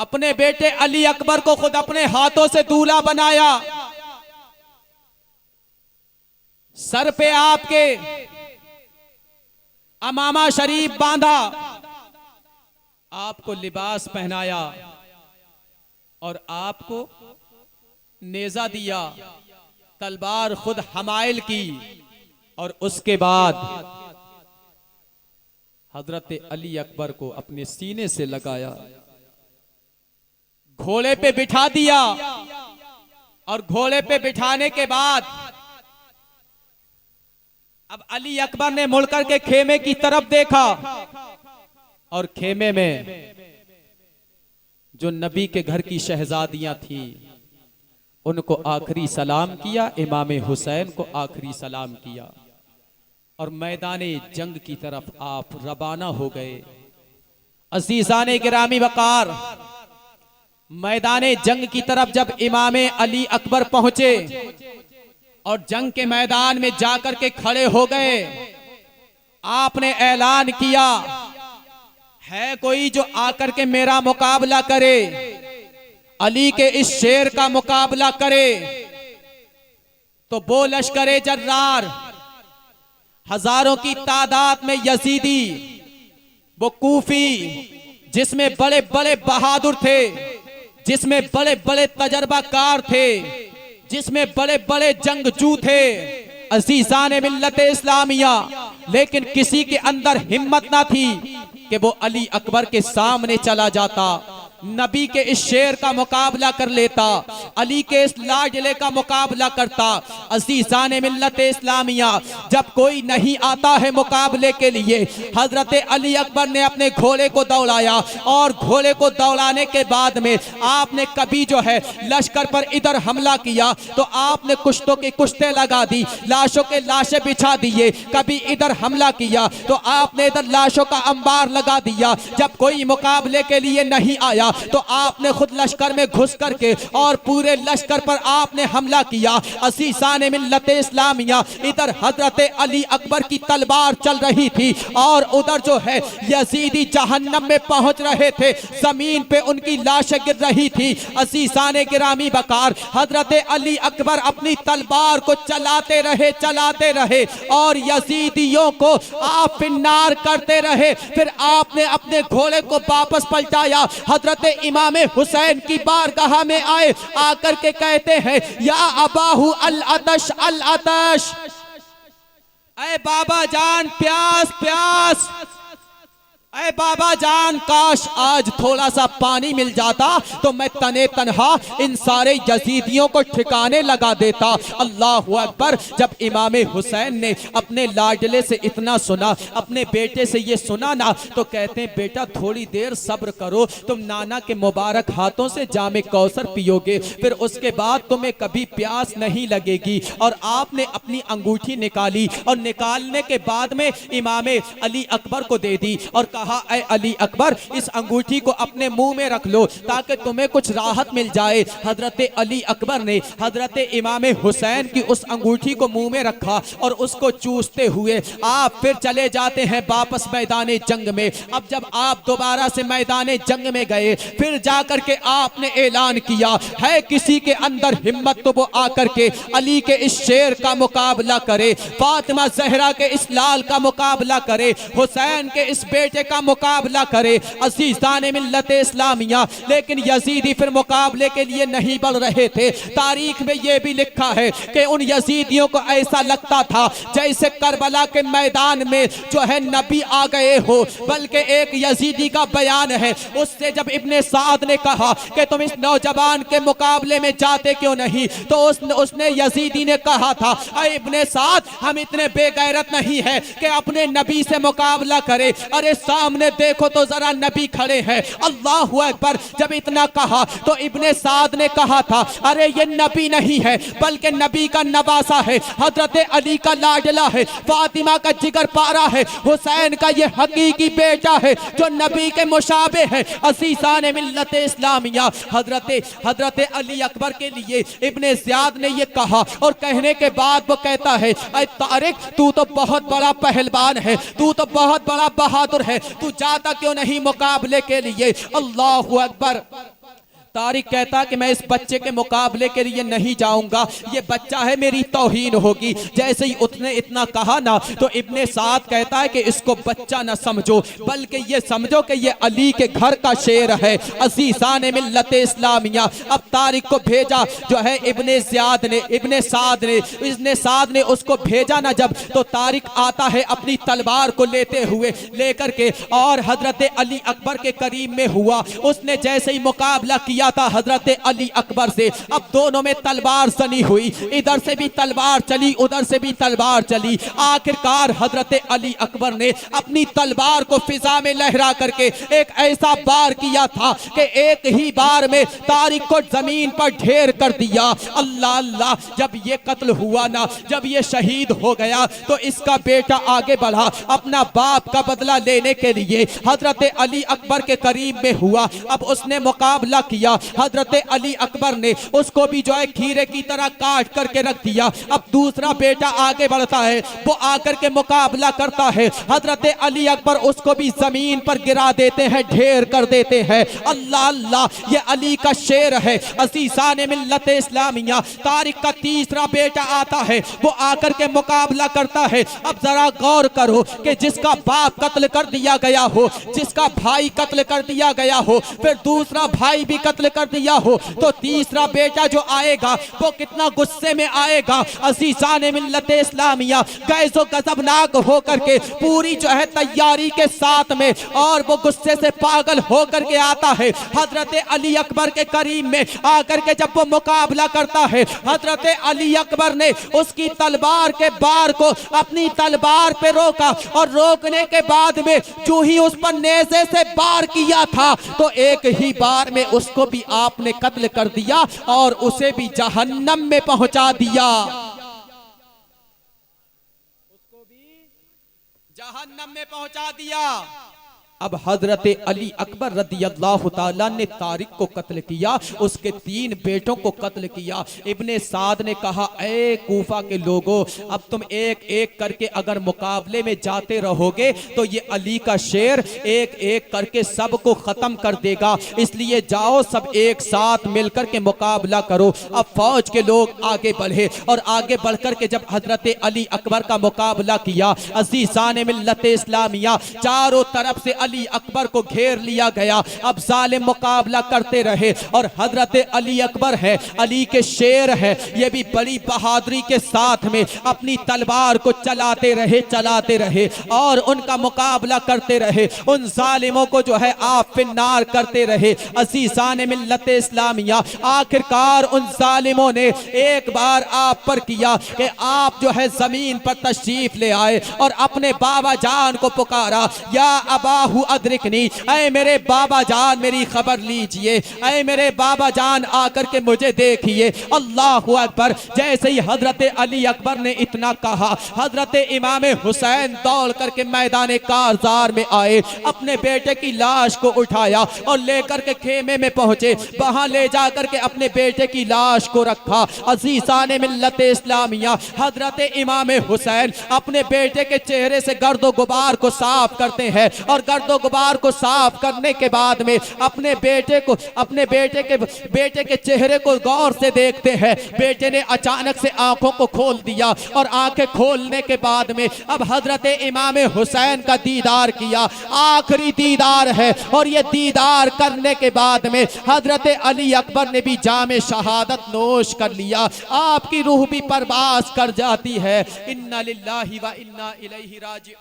अपने बेटे अली अकबर को खुद अपने हाथों से दूल्हा बनाया, सर पे आपके अमामा शरीफ बांधा, आपको लिबास पहनाया और आपको नेजा दिया, तलवार खुद हमाइल की, और उसके बाद हजरत अली अकबर को अपने सीने से लगाया, घोड़े पे बिठा दिया, और घोड़े पे बिठाने के बाद अब अली अकबर ने मुड़ करके खेमे की तरफ देखा, और खेमे में जो नबी के घर की शहजादियां थी उनको आखिरी सलाम किया, इमाम हुसैन को आखिरी सलाम किया, और मैदाने जंग की तरफ आप रवाना हो गए। अज़ीज़ाने गिरामी वक़ार, मैदाने जंग की तरफ जब इमाम अली अकबर पहुंचे और जंग के मैदान में जाकर के खड़े हो गए, आपने ऐलान किया, है कोई जो आकर के मेरा मुकाबला करे, अली के इस शेर का मुकाबला करे। तो वो लश्करे जर्रार, हजारों की तादाद में यजीदी, वो कूफी, जिसमें बड़े बड़े बहादुर थे, जिसमें बड़े बड़े तजर्बाकार थे, जिसमें बड़े बड़े जंगजू थे, अज़ीज़ाने मिल्लत इस्लामिया, लेकिन किसी के अंदर हिम्मत ना थी कि वो अली अकबर के सामने चला जाता, नबी के इस शेर का मुकाबला कर लेता, अली के इस लाडले का मुकाबला करता। अज़ीज़ाने मिल्लत इस्लामिया, जब कोई नहीं आता है मुकाबले के लिए, हजरत अली अकबर ने अपने घोड़े को दौड़ाया, और घोड़े को दौड़ाने के बाद में आपने कभी जो है लश्कर पर इधर हमला किया तो आपने कुश्तों की कुश्ते लगा दी, लाशों के लाशें बिछा दिए, कभी इधर हमला किया तो आपने इधर लाशों का अंबार लगा दिया। जब कोई मुकाबले के लिए नहीं आया तो आपने खुद लश्कर में घुस करके और पूरे लश्कर पर आपने हमला किया। अज़ीज़ाने मिल्लत इस्लामिया, इधर हजरत अली अकबर की तलवार चल रही थी और उधर जो है यजीदी जहन्नम में पहुंच रहे थे, जमीन पे उनकी लाशें गिर रही थी। अज़ीज़ाने गिरामी वक़ार, हजरत अली अकबर अपनी तलवार को चलाते रहे और यजीदियों को आप फिन्नार करते रहे। फिर आपने अपने घोड़े को वापस पलटाया, हजरत इमाम हुसैन की बारगाह में आए, आकर के कहते हैं, या अबाहु अल अतश अल अतश, ऐ बाबा जान प्यास प्यास, ऐ बाबा जान काश आज थोड़ा सा पानी मिल जाता तो मैं तने तनहा इन सारे यजीदियों को ठिकाने लगा देता। अल्लाहु अकबर। जब इमाम हुसैन ने अपने लाडले से इतना सुना, अपने बेटे से ये सुना ना, तो कहते हैं बेटा थोड़ी देर सब्र करो, तुम नाना के मुबारक हाथों से जामे कौसर पियोगे, फिर उसके बाद तुम्हें कभी प्यास नहीं लगेगी। और आपने अपनी अंगूठी निकाली और निकालने के बाद में इमाम अली अकबर को दे दी और कहा, ऐ अली अकबर इस अंगूठी को अपने मुंह में रख लो ताकि तुम्हें कुछ राहत मिल जाए। हजरत अली अकबर ने हजरत इमाम हुसैन की उस अंगूठी को मुंह में रखा और उसको चूसते हुए आप फिर चले जाते हैं वापस मैदाने जंग में। अब जब आप दोबारा से मैदाने जंग में गए, फिर जाकर के आपने ऐलान किया, है किसी के अंदर हिम्मत तो वो आकर के अली के इस शेर का मुकाबला करे, फातिमा ज़हरा के इस लाल का मुकाबला करे, हुसैन के इस बेटे का मुकाबला करे। अज़ीज़ाने मिल्लत इस्लामिया, लेकिन यजीदी फिर मुकाबले के लिए नहीं बढ़ रहे थे। तारीख में यह भी लिखा है कि उन यजीदियों को ऐसा लगता था जैसे करबला के मैदान में जो है नबी आ गए हो। बल्कि एक यजीदी का बयान है, उससे जब इब्ने साद ने कहा कि तुम इस नौजवान के मुकाबले में जाते क्यों नहीं, तो उसने यजीदी ने कहा था, अरे इब्ने साद हम इतने बेगैरत नहीं है कि अपने नबी से मुकाबला करे, अरे सामने देखो तो जरा नबी खड़े हैं। अल्लाहु अकबर। जब इतना कहा तो इब्ने साद ने कहा था, अरे ये नबी नहीं है बल्कि नबी का नवासा है, हजरत अली का लाडला है, फातिमा का जिगर पारा है, हुसैन का ये हकीकी बेटा है जो नबी के मुशाबे है। अज़ीज़ाने मिल्लत इस्लामिया, हजरत अली अकबर के लिए इब्ने ज़ियाद ने ये कहा और कहने के बाद वो कहता है, अरे तारिक तू तो बहुत बड़ा पहलवान है, तू तो बहुत बड़ा बहादुर है, तू जाता क्यों नहीं मुकाबले के लिए? अल्लाहु अकबर। तारिक कहता कि मैं इस बच्चे के मुकाबले के लिए नहीं जाऊंगा, ये बच्चा है, मेरी तौहीन होगी। जैसे ही उसने इतना कहा ना तो इब्ने साद कहता है कि इसको बच्चा ना समझो, बल्कि ये समझो कि ये अली के घर का शेर है। अज़ीज़ान मिल्लत इस्लामिया। अब तारिक को भेजा जो है इब्ने साद ने उसको भेजा ना जब, तो तारिक आता है अपनी तलवार को लेकर के और हजरत अली अकबर के करीब में हुआ। उसने जैसे ही मुकाबला किया था हजरत अली अकबर से, अब दोनों में तलवार सनी हुई, इधर से भी तलवार चली, उधर से भी तलवार चली। आखिरकार हजरत अली अकबर ने अपनी तलवार को फिजा में लहरा करके एक ऐसा बार किया था कि एक ही बार में तारिक को जमीन पर ढेर कर दिया। अल्लाह अल्लाह। जब ये कत्ल हुआ ना, जब ये शहीद हो गया, तो इसका बेटा आगे बढ़ा अपना बाप का बदला लेने के लिए, हजरत अली अकबर के करीब में हुआ। अब उसने मुकाबला किया, हजरत अली अकबर ने उसको भी जो है खीरे की तरह काट करके रख दिया। अब दूसरा बेटा आगे बढ़ता है, वो आकर के मुकाबला करता है, हजरत अली अकबर उसको भी जमीन पर गिरा देते हैं, ढेर कर देते हैं। अल्लाह अल्लाह। ये अली का शेर है। अज़ीज़ान मिल्लत इस्लामिया। तारिक का तीसरा बेटा आता है, वो आकर के मुकाबला करता है। अब जरा गौर करो कि जिसका बाप कत्ल कर दिया गया हो, जिसका भाई कत्ल कर दिया गया हो, फिर दूसरा भाई भी कत्ल कर दिया हो, तो तीसरा बेटा जो आएगा वो कितना गुस्से में आएगा। अज़ीज़ान मिल्लत इस्लामिया गैज़ो गज़बनाक होकर के पूरी जो है तैयारी के साथ में, और वो गुस्से से पागल होकर के आता है हजरत अली अकबर के करीब में आकर के। जब वो मुकाबला करता है, हजरत अली अकबर ने उसकी तलवार के बार को अपनी तलवार पे रोका, और रोकने के बाद में जो ही उस पर नेज़े से बार किया था, तो एक ही बार में उसको भी आपने कत्ल कर दिया और उसे भी जहन्नम में पहुंचा दिया। उसको भी जहन्नम में पहुंचा दिया। अब हजरत अली अकबर रदियल्लाहु ताला ने तारिक को कत्ल किया, उसके 3 बेटों को कत्ल किया। इब्ने साद ने कहा, ए कूफा के लोगों, अब तुम एक एक करके अगर मुकाबले में जाते रहोगे तो ये अली का शेर एक एक करके सबको खत्म कर देगा, इसलिए जाओ सब एक साथ मिलकर के मुकाबला करो। अब फौज के लोग आगे बढ़े, और आगे बढ़कर के जब हजरत अली अकबर का मुकाबला किया, अज़ीज़ान मिल्लत इस्लामिया चारों तरफ से अली अकबर को घेर लिया गया। अब जालिम मुकाबला करते रहे, और हजरत अली अकबर है, अली के शेर है, ये भी बड़ी बहादुरी के साथ में अपनी तलवार को चलाते रहे और उनका मुकाबला करते रहे। उन जालिमों को जो है आप फिन्नार करते रहे। अज़ीज़ान मिल्लत इस्लामिया आखिरकार उन जालिमों ने एक बार आप पर किया कि आप जो है जमीन पर तशरीफ ले आए और अपने बाबा जान को पुकारा, या अबाहु अदरिकनी, ऐ मेरे बाबा जान मेरी खबर लीजिए, ऐ मेरे बाबा जान आकर के मुझे देखिए। अल्लाहु अकबर। जैसे ही हजरत अली अकबर ने इतना कहा, हजरत इमाम हुसैन दौड़ करके मैदान कारजार में आए, अपने बेटे की लाश को उठाया और लेकर के खेमे में पहुंचे, वहां ले जाकर के अपने बेटे की लाश को रखा। अज़ीज़ान मिल्लत इस्लामिया हजरत इमाम हुसैन अपने बेटे के चेहरे से गर्दो गुबार को साफ करते हैं, और गर्दो गुबार को साफ करने के बाद में अपने बेटे के चेहरे को गौर से देखते हैं। बेटे ने अचानक से आंखों को खोल दिया, और आंखें खोलने के बाद में अब हजरत इमाम हुसैन का दीदार किया, आखिरी दीदार है। और ये दीदार करने के बाद में हजरत अली अकबर ने भी जामे शहादत नोश कर लिया। आपकी रूह भी परवास कर जाती है। इन्ना लिल्लाहि व इन्ना इलैहि राजिऊन।